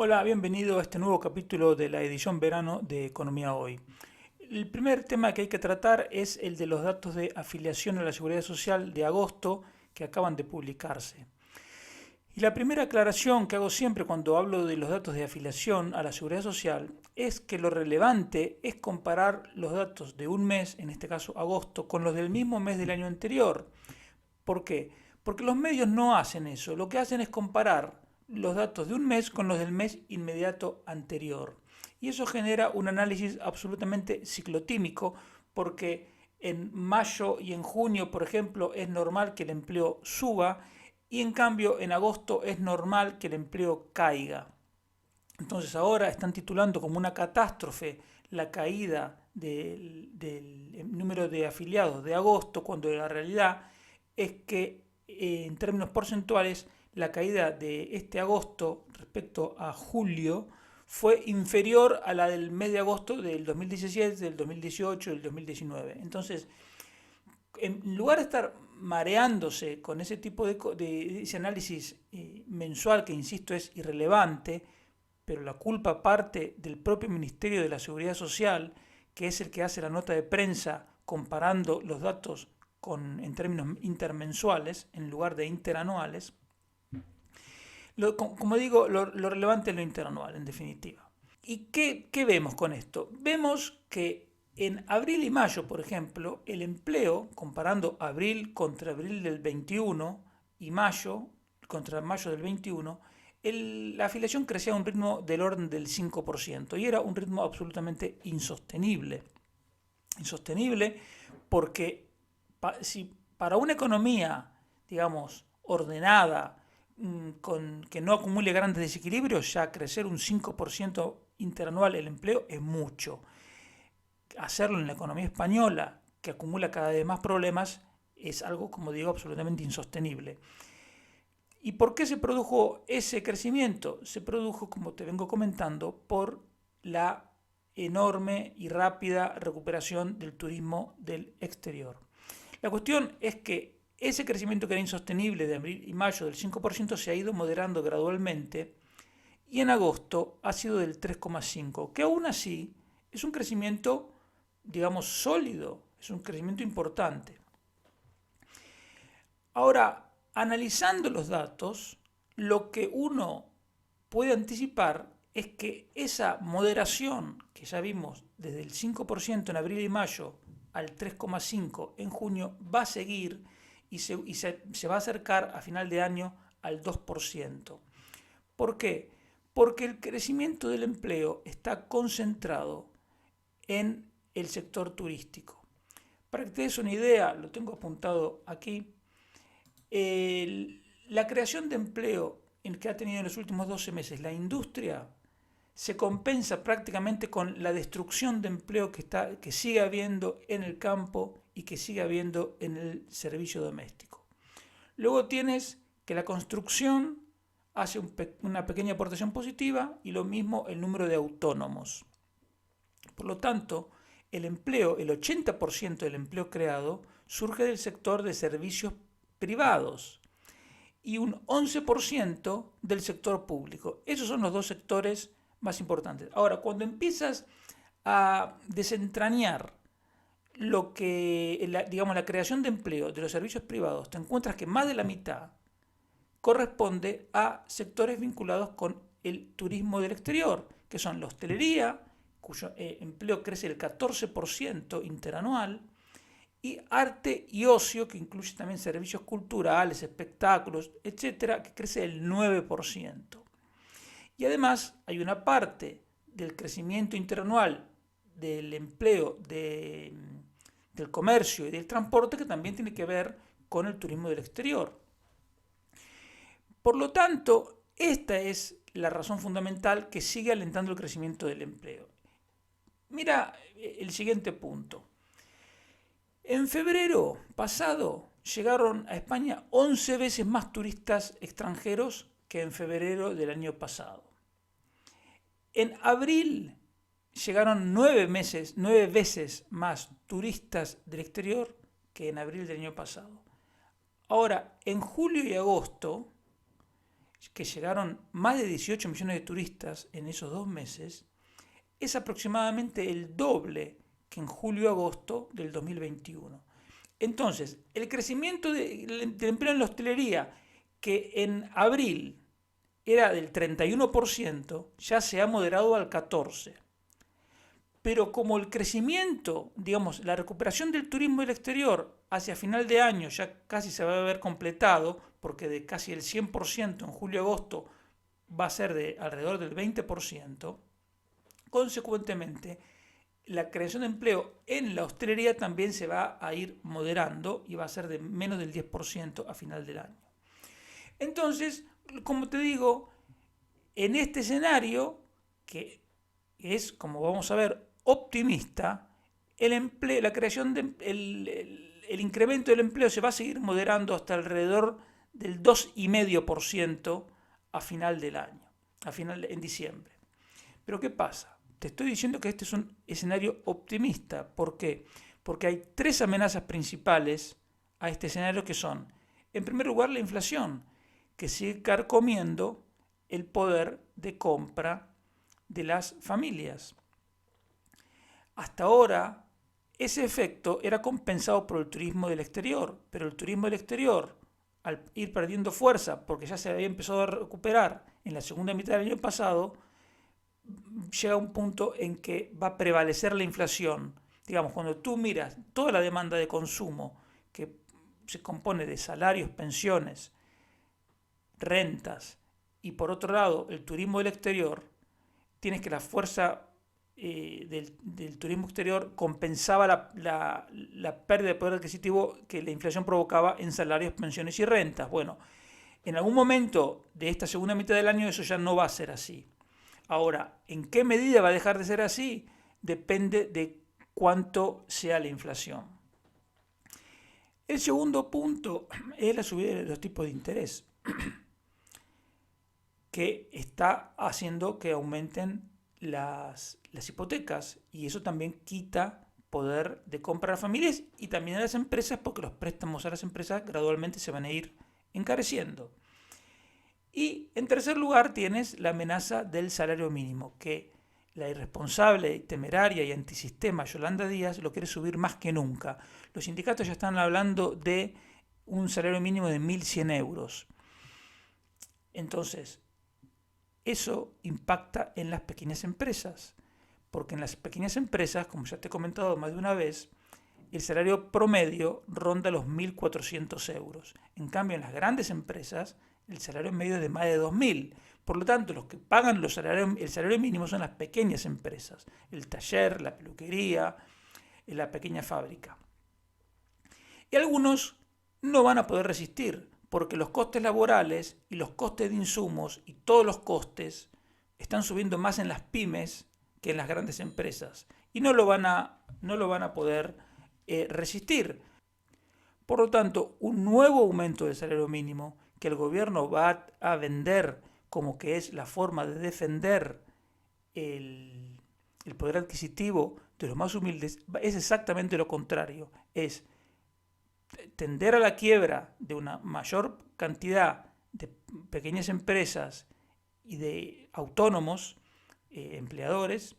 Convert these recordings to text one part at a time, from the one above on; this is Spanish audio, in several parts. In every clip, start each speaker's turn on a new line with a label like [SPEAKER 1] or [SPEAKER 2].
[SPEAKER 1] Hola, bienvenido a este nuevo capítulo de la edición verano de Economía Hoy. El primer tema que hay que tratar es el de los datos de afiliación a la Seguridad Social de agosto que acaban de publicarse. Y la primera aclaración que hago siempre cuando hablo de los datos de afiliación a la Seguridad Social es que lo relevante es comparar los datos de un mes, en este caso agosto, con los del mismo mes del año anterior. ¿Por qué? Porque los medios no hacen eso. Lo que hacen es comparar los datos de un mes con los del mes inmediato anterior. Y eso genera un análisis absolutamente ciclotímico porque en mayo y en junio, por ejemplo, es normal que el empleo suba y en cambio en agosto es normal que el empleo caiga. Entonces ahora están titulando como una catástrofe la caída del número de afiliados de agosto, cuando la realidad es que en términos porcentuales la caída de este agosto respecto a julio fue inferior a la del mes de agosto del 2017, del 2018, del 2019. Entonces, en lugar de estar mareándose con ese tipo de ese análisis mensual que, insisto, es irrelevante, pero la culpa parte del propio Ministerio de la Seguridad Social, que es el que hace la nota de prensa comparando los datos en términos intermensuales en lugar de interanuales. Como digo, lo relevante es lo interanual, en definitiva. ¿Y qué vemos con esto? Vemos que en abril y mayo, por ejemplo, el empleo, comparando abril contra abril del 21 y mayo contra mayo del 21, la afiliación crecía a un ritmo del orden del 5% y era un ritmo absolutamente insostenible. Insostenible porque si para una economía, digamos, ordenada, que no acumule grandes desequilibrios, ya crecer un 5% interanual el empleo es mucho. Hacerlo en la economía española, que acumula cada vez más problemas, es algo, como digo, absolutamente insostenible. ¿Y por qué se produjo ese crecimiento? Se produjo, como te vengo comentando, por la enorme y rápida recuperación del turismo del exterior. La cuestión es que ese crecimiento que era insostenible de abril y mayo del 5% se ha ido moderando gradualmente y en agosto ha sido del 3,5%, que aún así es un crecimiento, digamos, sólido, es un crecimiento importante. Ahora, analizando los datos, lo que uno puede anticipar es que esa moderación que ya vimos desde el 5% en abril y mayo al 3,5% en junio va a seguir y se va a acercar a final de año al 2%. ¿Por qué? Porque el crecimiento del empleo está concentrado en el sector turístico. Para que te des una idea, lo tengo apuntado aquí, la creación de empleo que ha tenido en los últimos 12 meses la industria se compensa prácticamente con la destrucción de empleo que sigue habiendo en el campo y que sigue habiendo en el servicio doméstico. Luego tienes que la construcción hace una pequeña aportación positiva y lo mismo el número de autónomos. Por lo tanto, el empleo, el 80% del empleo creado, surge del sector de servicios privados y un 11% del sector público. Esos son los dos sectores más importantes. Ahora, cuando empiezas a desentrañar digamos, la creación de empleo de los servicios privados, te encuentras que más de la mitad corresponde a sectores vinculados con el turismo del exterior, que son la hostelería, cuyo empleo crece el 14% interanual, y arte y ocio, que incluye también servicios culturales, espectáculos, etcétera, que crece el 9%. Y además hay una parte del crecimiento interanual del empleo del comercio y del transporte que también tiene que ver con el turismo del exterior. Por lo tanto, esta es la razón fundamental que sigue alentando el crecimiento del empleo. Mira el siguiente punto. En febrero pasado llegaron a España 11 veces más turistas extranjeros que en febrero del año pasado. En abril llegaron 9 veces más turistas del exterior que en abril del año pasado. Ahora, en julio y agosto que llegaron más de 18 millones de turistas en esos 2 meses, es aproximadamente el doble que en julio-agosto del 2021. Entonces, el crecimiento del empleo en la hostelería, que en abril era del 31%, ya se ha moderado al 14%. Pero como el crecimiento, digamos, la recuperación del turismo del exterior hacia final de año ya casi se va a haber completado, porque de casi el 100% en julio-agosto va a ser de alrededor del 20%, consecuentemente la creación de empleo en la hostelería también se va a ir moderando y va a ser de menos del 10% a final del año. Entonces, como te digo, en este escenario, que es, como vamos a ver, optimista, el empleo, la creación el incremento del empleo se va a seguir moderando hasta alrededor del 2,5% a final del año, en diciembre. Pero ¿qué pasa? Te estoy diciendo que este es un escenario optimista. ¿Por qué? Porque hay 3 amenazas principales a este escenario que son, en primer lugar, la inflación, que sigue carcomiendo el poder de compra de las familias. Hasta ahora, ese efecto era compensado por el turismo del exterior, pero el turismo del exterior, al ir perdiendo fuerza, porque ya se había empezado a recuperar en la segunda mitad del año pasado, llega a un punto en que va a prevalecer la inflación. Digamos, cuando tú miras toda la demanda de consumo, que se compone de salarios, pensiones, rentas, y por otro lado el turismo del exterior, tienes que la fuerza del turismo exterior compensaba la pérdida de poder adquisitivo que la inflación provocaba en salarios, pensiones y rentas. Bueno, en algún momento de esta segunda mitad del año eso ya no va a ser así. Ahora, ¿en qué medida va a dejar de ser así? Depende de cuánto sea la inflación. El segundo punto es la subida de los tipos de interés, que está haciendo que aumenten las hipotecas, y eso también quita poder de compra a las familias y también a las empresas, porque los préstamos a las empresas gradualmente se van a ir encareciendo. Y en tercer lugar tienes la amenaza del salario mínimo, que la irresponsable, temeraria y antisistema Yolanda Díaz lo quiere subir más que nunca. Los sindicatos ya están hablando de un salario mínimo de 1.100 euros. Entonces, eso impacta en las pequeñas empresas, porque en las pequeñas empresas, como ya te he comentado más de una vez, el salario promedio ronda los 1.400 euros. En cambio, en las grandes empresas, el salario medio es de más de 2.000. Por lo tanto, los que pagan el salario mínimo son las pequeñas empresas, el taller, la peluquería, la pequeña fábrica. Y algunos no van a poder resistir, porque los costes laborales y los costes de insumos y todos los costes están subiendo más en las pymes que en las grandes empresas, y no lo van a poder resistir. Por lo tanto, un nuevo aumento del salario mínimo que el gobierno va a vender como que es la forma de defender el poder adquisitivo de los más humildes, es exactamente lo contrario. Es tender a la quiebra de una mayor cantidad de pequeñas empresas y de autónomos, empleadores,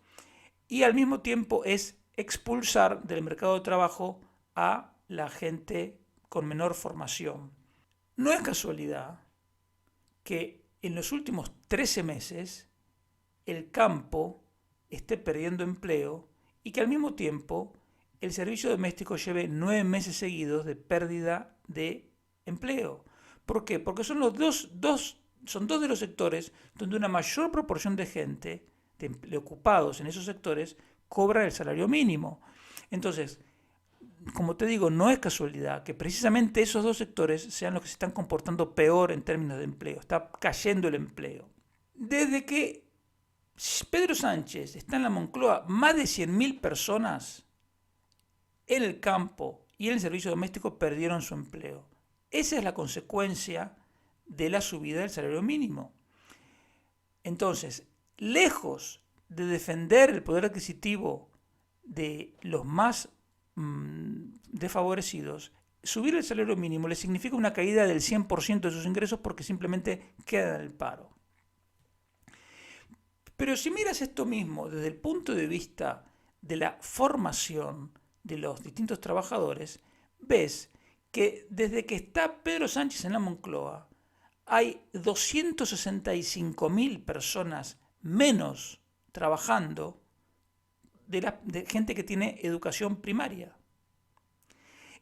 [SPEAKER 1] y al mismo tiempo es expulsar del mercado de trabajo a la gente con menor formación. No es casualidad que en los últimos 13 meses el campo esté perdiendo empleo y que al mismo tiempo el servicio doméstico lleve 9 meses seguidos de pérdida de empleo. ¿Por qué? Porque son dos de los sectores donde una mayor proporción de gente, de ocupados en esos sectores, cobra el salario mínimo. Entonces, como te digo, no es casualidad que precisamente esos dos sectores sean los que se están comportando peor en términos de empleo. Está cayendo el empleo. Desde que Pedro Sánchez está en la Moncloa, más de 100.000 personas en el campo y en el servicio doméstico perdieron su empleo. Esa es la consecuencia de la subida del salario mínimo. Entonces, lejos de defender el poder adquisitivo de los más desfavorecidos, subir el salario mínimo le significa una caída del 100% de sus ingresos porque simplemente queda en el paro. Pero si miras esto mismo desde el punto de vista de la formación de los distintos trabajadores, ves que desde que está Pedro Sánchez en la Moncloa hay 265.000 personas menos trabajando de gente que tiene educación primaria.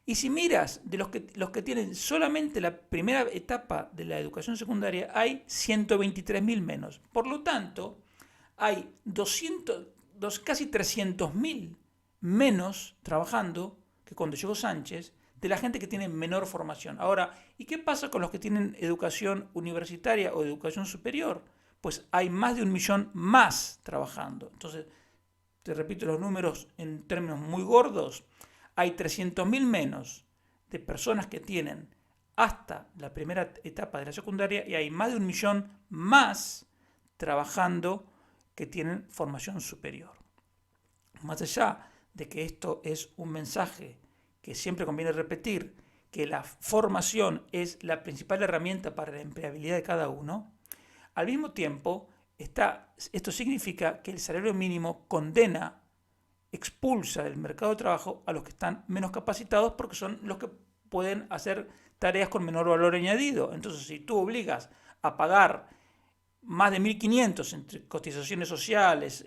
[SPEAKER 1] Y si miras de los que tienen solamente la primera etapa de la educación secundaria, hay 123.000 menos. Por lo tanto, hay casi 300.000 menos trabajando que cuando llegó Sánchez, de la gente que tiene menor formación. Ahora, ¿y qué pasa con los que tienen educación universitaria o educación superior? Pues hay más de 1 millón más trabajando. Entonces, te repito los números en términos muy gordos, hay 300.000 menos de personas que tienen hasta la primera etapa de la secundaria y hay más de 1 millón más trabajando que tienen formación superior. Más allá de que esto es un mensaje que siempre conviene repetir, que la formación es la principal herramienta para la empleabilidad de cada uno, al mismo tiempo esto significa que el salario mínimo expulsa del mercado de trabajo a los que están menos capacitados porque son los que pueden hacer tareas con menor valor añadido. Entonces, si tú obligas a pagar más de 1.500 entre cotizaciones sociales,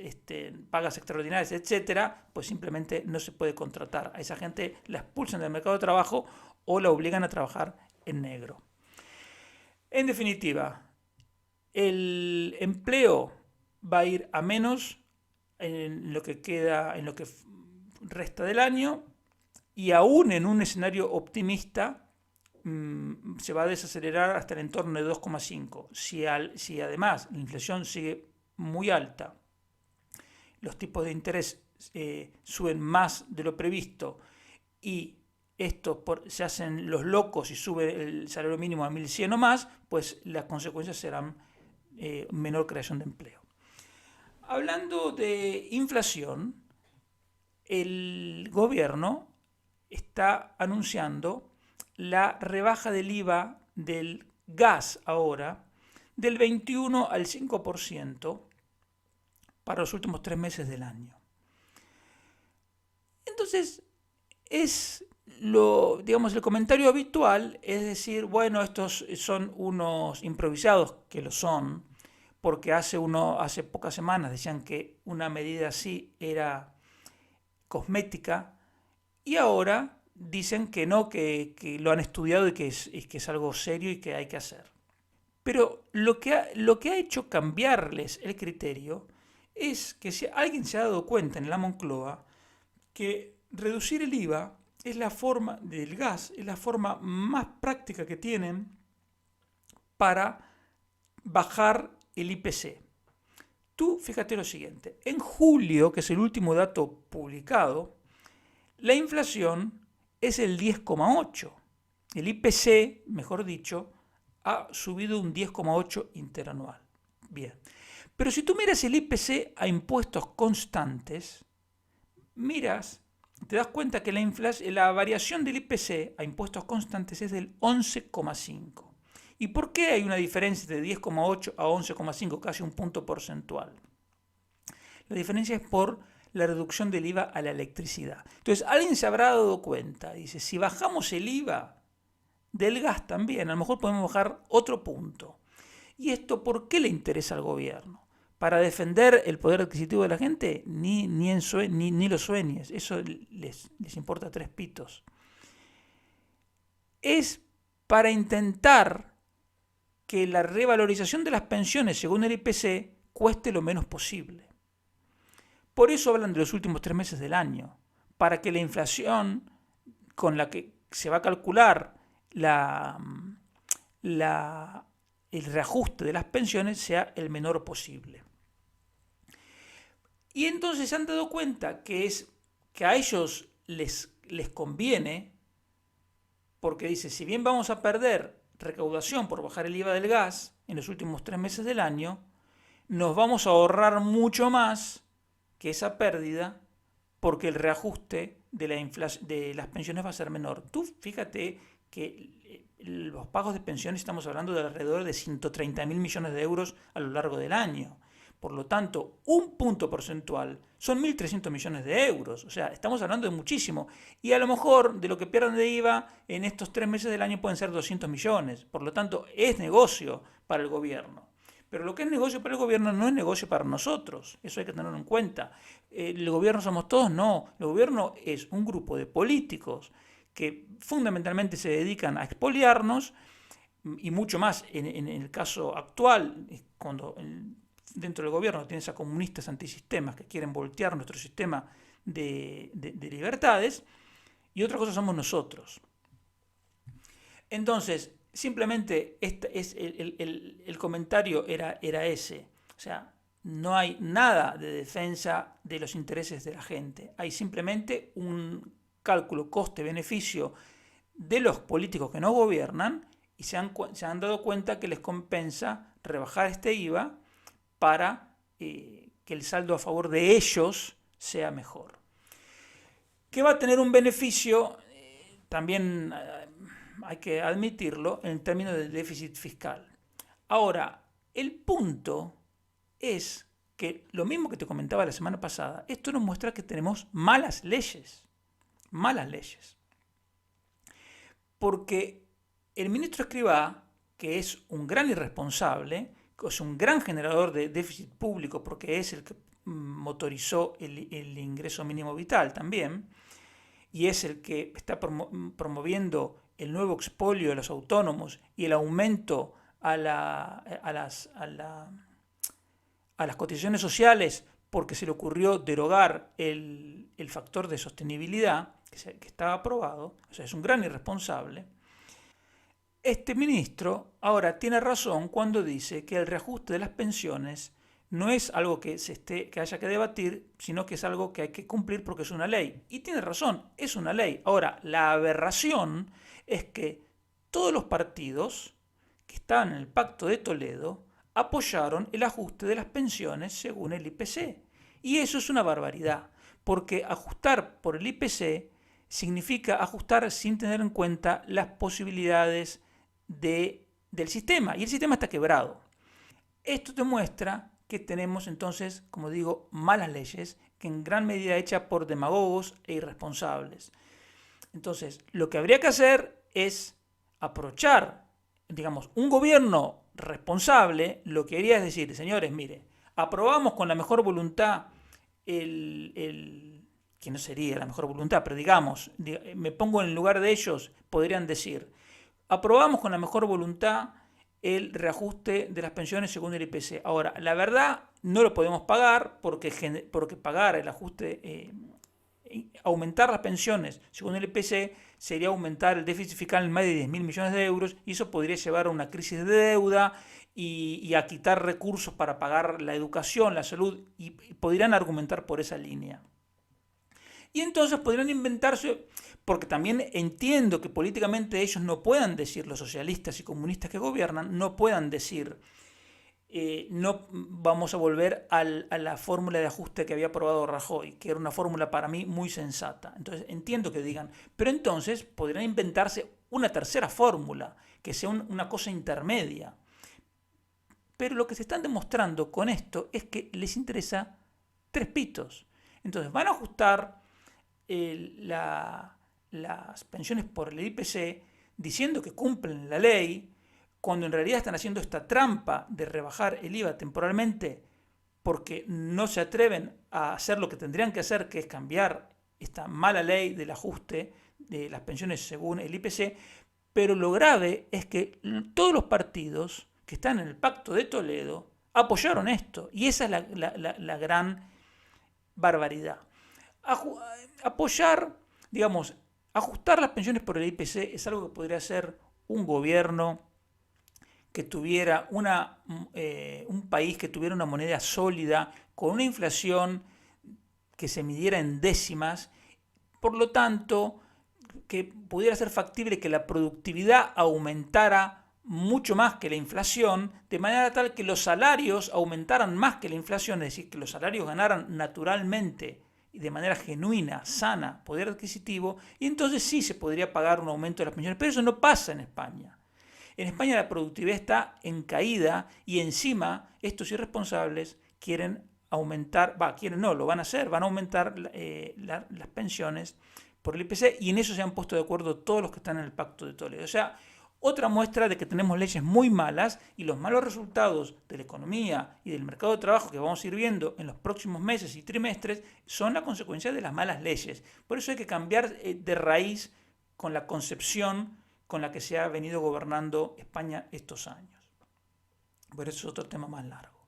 [SPEAKER 1] pagas extraordinarias, etcétera, pues simplemente no se puede contratar. A esa gente la expulsan del mercado de trabajo o la obligan a trabajar en negro. En definitiva, el empleo va a ir a menos en lo que resta del año y aún en un escenario optimista se va a desacelerar hasta el entorno de 2,5. Si además la inflación sigue muy alta, los tipos de interés suben más de lo previsto y se hacen los locos y sube el salario mínimo a 1.100 o más, pues las consecuencias serán menor creación de empleo. Hablando de inflación, el gobierno está anunciando la rebaja del IVA del gas ahora del 21 al 5% para los últimos 3 meses del año. Entonces, el comentario habitual es decir, bueno, estos son unos improvisados, que lo son, porque hace pocas semanas decían que una medida así era cosmética y ahora dicen que no, que lo han estudiado y que es algo serio y que hay que hacer. Pero lo que ha hecho cambiarles el criterio es que si alguien se ha dado cuenta en la Moncloa que reducir el IVA es la forma del gas, es la forma más práctica que tienen para bajar el IPC. Tú fíjate lo siguiente, en julio, que es el último dato publicado, la inflación es el 10,8. El IPC, mejor dicho, ha subido un 10,8 interanual. Bien. Pero si tú miras el IPC a impuestos constantes, te das cuenta que la variación del IPC a impuestos constantes es del 11,5. ¿Y por qué hay una diferencia de 10,8 a 11,5, casi un punto porcentual? La diferencia es por la reducción del IVA a la electricidad. Entonces, alguien se habrá dado cuenta, dice, si bajamos el IVA del gas también, a lo mejor podemos bajar otro punto. ¿Y esto por qué le interesa al gobierno? ¿Para defender el poder adquisitivo de la gente? Ni lo sueñes, eso les importa 3 pitos. Es para intentar que la revalorización de las pensiones según el IPC cueste lo menos posible. Por eso hablan de los últimos 3 meses del año, para que la inflación con la que se va a calcular el reajuste de las pensiones sea el menor posible. Y entonces se han dado cuenta que a ellos les conviene, porque dice, si bien vamos a perder recaudación por bajar el IVA del gas en los últimos 3 meses del año, nos vamos a ahorrar mucho más que esa pérdida porque el reajuste de las pensiones va a ser menor. Tú fíjate que los pagos de pensiones estamos hablando de alrededor de 130.000 millones de euros a lo largo del año. Por lo tanto, un punto porcentual son 1.300 millones de euros. O sea, estamos hablando de muchísimo. Y a lo mejor de lo que pierdan de IVA en estos 3 meses del año pueden ser 200 millones. Por lo tanto, es negocio para el gobierno. Pero lo que es negocio para el gobierno no es negocio para nosotros. Eso hay que tenerlo en cuenta. ¿El gobierno somos todos? No. El gobierno es un grupo de políticos que fundamentalmente se dedican a expoliarnos, y mucho más en el caso actual, cuando dentro del gobierno tienes a comunistas antisistemas que quieren voltear nuestro sistema de libertades, y otra cosa somos nosotros. Entonces, simplemente el comentario era ese. O sea, no hay nada de defensa de los intereses de la gente. Hay simplemente un cálculo coste-beneficio de los políticos que no gobiernan, y se han dado cuenta que les compensa rebajar este IVA para que el saldo a favor de ellos sea mejor. Que va a tener un beneficio, también hay que admitirlo, en términos del déficit fiscal. Ahora, el punto es que lo mismo que te comentaba la semana pasada, esto nos muestra que tenemos malas leyes. Malas leyes. Porque el ministro Escrivá, que es un gran irresponsable, que es un gran generador de déficit público, porque es el que motorizó el ingreso mínimo vital también, y es el que está promoviendo el nuevo expolio de los autónomos y el aumento a las cotizaciones sociales, porque se le ocurrió derogar el factor de sostenibilidad que estaba aprobado. O sea, es un gran irresponsable. Este ministro ahora tiene razón cuando dice que el reajuste de las pensiones no es algo que haya que debatir, sino que es algo que hay que cumplir porque es una ley. Y tiene razón, es una ley. Ahora, la aberración es que todos los partidos que estaban en el Pacto de Toledo apoyaron el ajuste de las pensiones según el IPC. Y eso es una barbaridad, porque ajustar por el IPC significa ajustar sin tener en cuenta las posibilidades del sistema, y el sistema está quebrado. Esto demuestra que tenemos entonces, como digo, malas leyes, que en gran medida hechas por demagogos e irresponsables. Entonces, lo que habría que hacer es aprovechar, digamos, un gobierno responsable. Lo que haría es decir, señores, mire, aprobamos con la mejor voluntad que no sería la mejor voluntad, pero digamos, me pongo en el lugar de ellos, podrían decir, aprobamos con la mejor voluntad el reajuste de las pensiones según el IPC. Ahora, la verdad, no lo podemos pagar porque pagar el ajuste, aumentar las pensiones según el IPC sería aumentar el déficit fiscal en más de 10.000 millones de euros, y eso podría llevar a una crisis de deuda y a quitar recursos para pagar la educación, la salud, y podrían argumentar por esa línea. Y entonces podrían inventarse, porque también entiendo que políticamente ellos no puedan decir, los socialistas y comunistas que gobiernan, no puedan decir, no vamos a volver a la fórmula de ajuste que había aprobado Rajoy, que era una fórmula para mí muy sensata. Entonces entiendo que digan, pero entonces podrían inventarse una tercera fórmula, que sea una cosa intermedia. Pero lo que se están demostrando con esto es que les interesa tres pitos. Entonces van a ajustar las pensiones por el IPC diciendo que cumplen la ley, cuando en realidad están haciendo esta trampa de rebajar el IVA temporalmente porque no se atreven a hacer lo que tendrían que hacer, que es cambiar esta mala ley del ajuste de las pensiones según el IPC. Pero lo grave es que todos los partidos que están en el Pacto de Toledo apoyaron esto, y esa es la gran barbaridad. Apoyar, digamos, ajustar las pensiones por el IPC es algo que podría hacer un gobierno que tuviera un país que tuviera una moneda sólida, con una inflación que se midiera en décimas, por lo tanto, que pudiera ser factible que la productividad aumentara mucho más que la inflación, de manera tal que los salarios aumentaran más que la inflación, es decir, que los salarios ganaran naturalmente de manera genuina, sana, poder adquisitivo, y entonces sí se podría pagar un aumento de las pensiones, pero eso no pasa en España. En España la productividad está en caída y encima estos irresponsables quieren aumentar, quieren no, lo van a hacer, van a aumentar las pensiones por el IPC, y en eso se han puesto de acuerdo todos los que están en el Pacto de Toledo. O sea, otra muestra de que tenemos leyes muy malas, y los malos resultados de la economía y del mercado de trabajo que vamos a ir viendo en los próximos meses y trimestres son la consecuencia de las malas leyes. Por eso hay que cambiar de raíz con la concepción con la que se ha venido gobernando España estos años. Pero eso es otro tema más largo.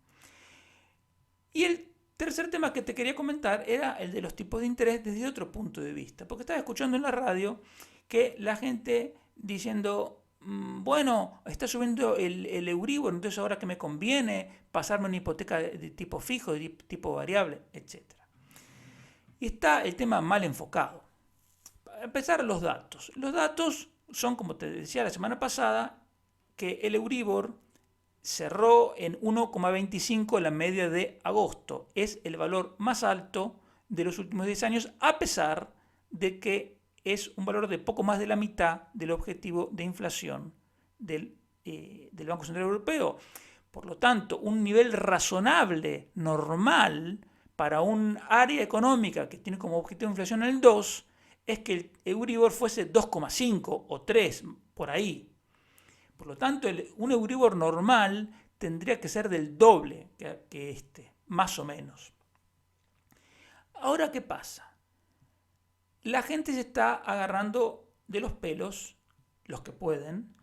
[SPEAKER 1] Y el tercer tema que te quería comentar era el de los tipos de interés desde otro punto de vista, porque estaba escuchando en la radio que la gente diciendo, bueno, está subiendo el Euribor, entonces ahora que me conviene pasarme una hipoteca de tipo fijo, de tipo variable, etc. Y está el tema mal enfocado. Para empezar, los datos. Los datos son, como te decía la semana pasada, que el Euribor cerró en 1,25 en la media de agosto. Es el valor más alto de los últimos 10 años, a pesar de que es un valor de poco más de la mitad del objetivo de inflación del Banco Central Europeo. Por lo tanto, un nivel razonable, normal, para un área económica que tiene como objetivo de inflación el 2, es que el Euribor fuese 2,5 o 3, por ahí. Por lo tanto, un Euribor normal tendría que ser del doble que este, más o menos. Ahora, ¿qué pasa? La gente se está agarrando de los pelos, los que pueden,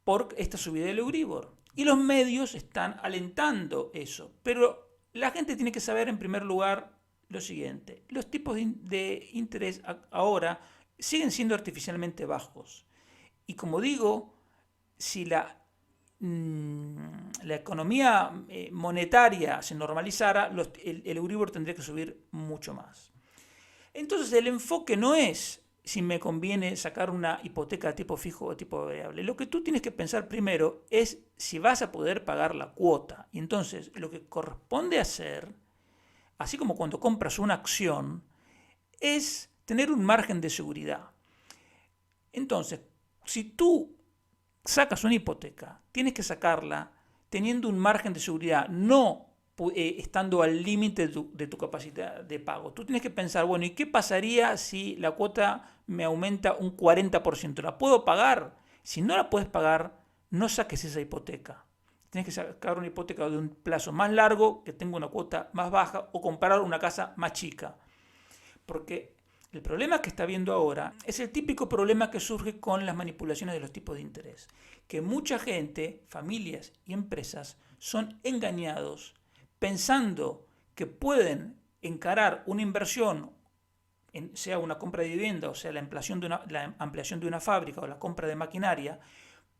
[SPEAKER 1] por esta subida del Euribor. Y los medios están alentando eso. Pero la gente tiene que saber, en primer lugar, lo siguiente. Los tipos de interés ahora siguen siendo artificialmente bajos. Y como digo, si la economía monetaria se normalizara, el Euribor tendría que subir mucho más. Entonces el enfoque no es si me conviene sacar una hipoteca de tipo fijo o tipo variable. Lo que tú tienes que pensar primero es si vas a poder pagar la cuota. Y entonces lo que corresponde hacer, así como cuando compras una acción, es tener un margen de seguridad. Entonces, si tú sacas una hipoteca, tienes que sacarla teniendo un margen de seguridad, no estando al límite de tu capacidad de pago. Tú tienes que pensar, bueno, ¿y qué pasaría si la cuota me aumenta un 40%? ¿La puedo pagar? Si no la puedes pagar, no saques esa hipoteca. Tienes que sacar una hipoteca de un plazo más largo, que tenga una cuota más baja, o comprar una casa más chica. Porque el problema que está viendo ahora es el típico problema que surge con las manipulaciones de los tipos de interés. Que mucha gente, familias y empresas, son engañados pensando que pueden encarar una inversión, sea una compra de vivienda, o sea la ampliación de una fábrica o la compra de maquinaria,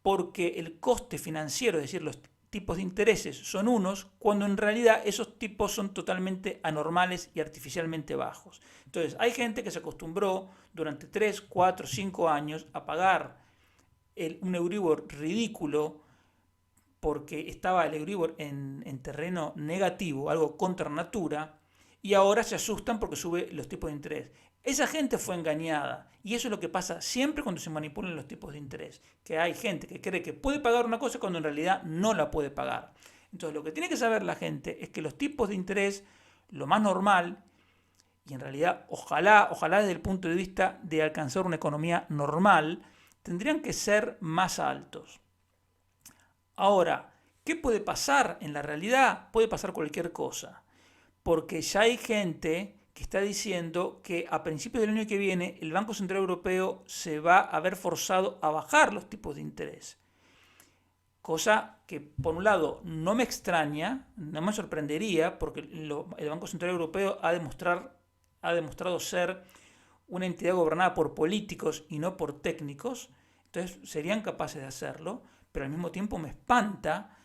[SPEAKER 1] porque el coste financiero, es decir, los tipos de intereses son unos, cuando en realidad esos tipos son totalmente anormales y artificialmente bajos. Entonces, hay gente que se acostumbró durante 3, 4, 5 años a pagar un Euribor ridículo porque estaba el Euribor en terreno negativo, algo contra natura, y ahora se asustan porque sube los tipos de interés. Esa gente fue engañada, y eso es lo que pasa siempre cuando se manipulan los tipos de interés, que hay gente que cree que puede pagar una cosa cuando en realidad no la puede pagar. Entonces lo que tiene que saber la gente es que los tipos de interés, lo más normal, y en realidad ojalá desde el punto de vista de alcanzar una economía normal, tendrían que ser más altos. Ahora, ¿qué puede pasar en la realidad? Puede pasar cualquier cosa, porque ya hay gente que está diciendo que a principios del año que viene el Banco Central Europeo se va a ver forzado a bajar los tipos de interés. Cosa que, por un lado, no me extraña, no me sorprendería, porque el Banco Central Europeo ha demostrado ser una entidad gobernada por políticos y no por técnicos, entonces serían capaces de hacerlo, pero al mismo tiempo me espanta,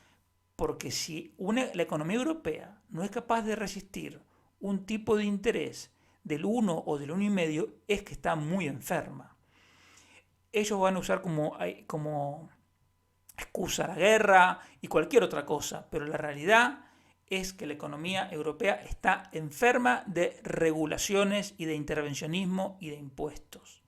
[SPEAKER 1] porque si la economía europea no es capaz de resistir un tipo de interés del 1 o del 1,5, es que está muy enferma. Ellos van a usar como excusa la guerra y cualquier otra cosa, pero la realidad es que la economía europea está enferma de regulaciones y de intervencionismo y de impuestos.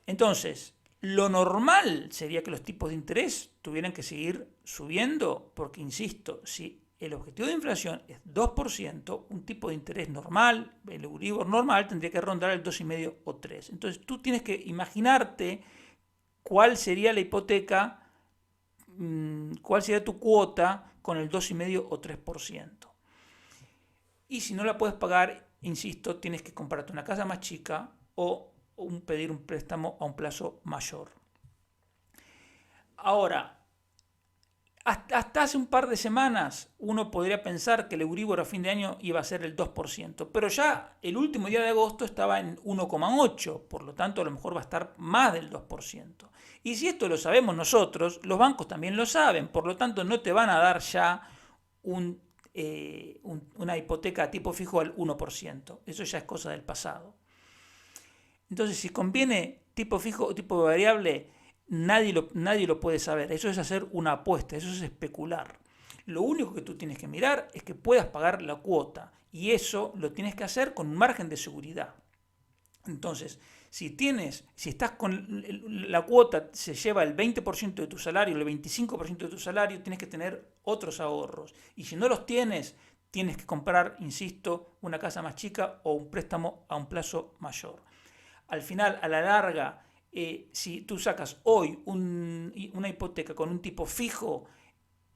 [SPEAKER 1] Entonces, lo normal sería que los tipos de interés tuvieran que seguir subiendo, porque, insisto, si el objetivo de inflación es 2%, un tipo de interés normal, el Euribor normal, tendría que rondar el 2,5 o 3. Entonces, tú tienes que imaginarte cuál sería la hipoteca, cuál sería tu cuota con el 2,5 o 3%. Y si no la puedes pagar, insisto, tienes que comprarte una casa más chica o pedir un préstamo a un plazo mayor. Ahora, hasta hace un par de semanas uno podría pensar que el Euribor a fin de año iba a ser el 2%, pero ya el último día de agosto estaba en 1,8%, por lo tanto a lo mejor va a estar más del 2%. Y si esto lo sabemos nosotros, los bancos también lo saben, por lo tanto no te van a dar ya una hipoteca a tipo fijo al 1%, eso ya es cosa del pasado. Entonces, si conviene tipo fijo o tipo variable, nadie lo puede saber. Eso es hacer una apuesta, eso es especular. Lo único que tú tienes que mirar es que puedas pagar la cuota. Y eso lo tienes que hacer con un margen de seguridad. Entonces, si estás con la cuota, se lleva el 20% de tu salario, el 25% de tu salario, tienes que tener otros ahorros. Y si no los tienes que comprar, insisto, una casa más chica o un préstamo a un plazo mayor. Al final, a la larga, si tú sacas hoy una hipoteca con un tipo fijo,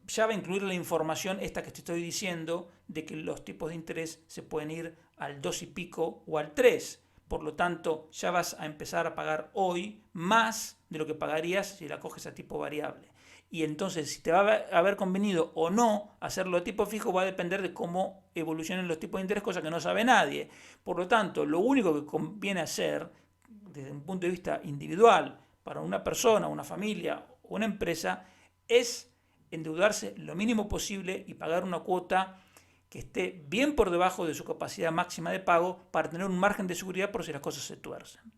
[SPEAKER 1] ya va a incluir la información esta que te estoy diciendo de que los tipos de interés se pueden ir al 2 y pico o al 3. Por lo tanto, ya vas a empezar a pagar hoy más de lo que pagarías si la coges a tipo variable. Y entonces, si te va a haber convenido o no hacerlo a tipo fijo, va a depender de cómo evolucionen los tipos de interés, cosa que no sabe nadie. Por lo tanto, lo único que conviene hacer desde un punto de vista individual para una persona, una familia o una empresa es endeudarse lo mínimo posible y pagar una cuota que esté bien por debajo de su capacidad máxima de pago para tener un margen de seguridad por si las cosas se tuercen.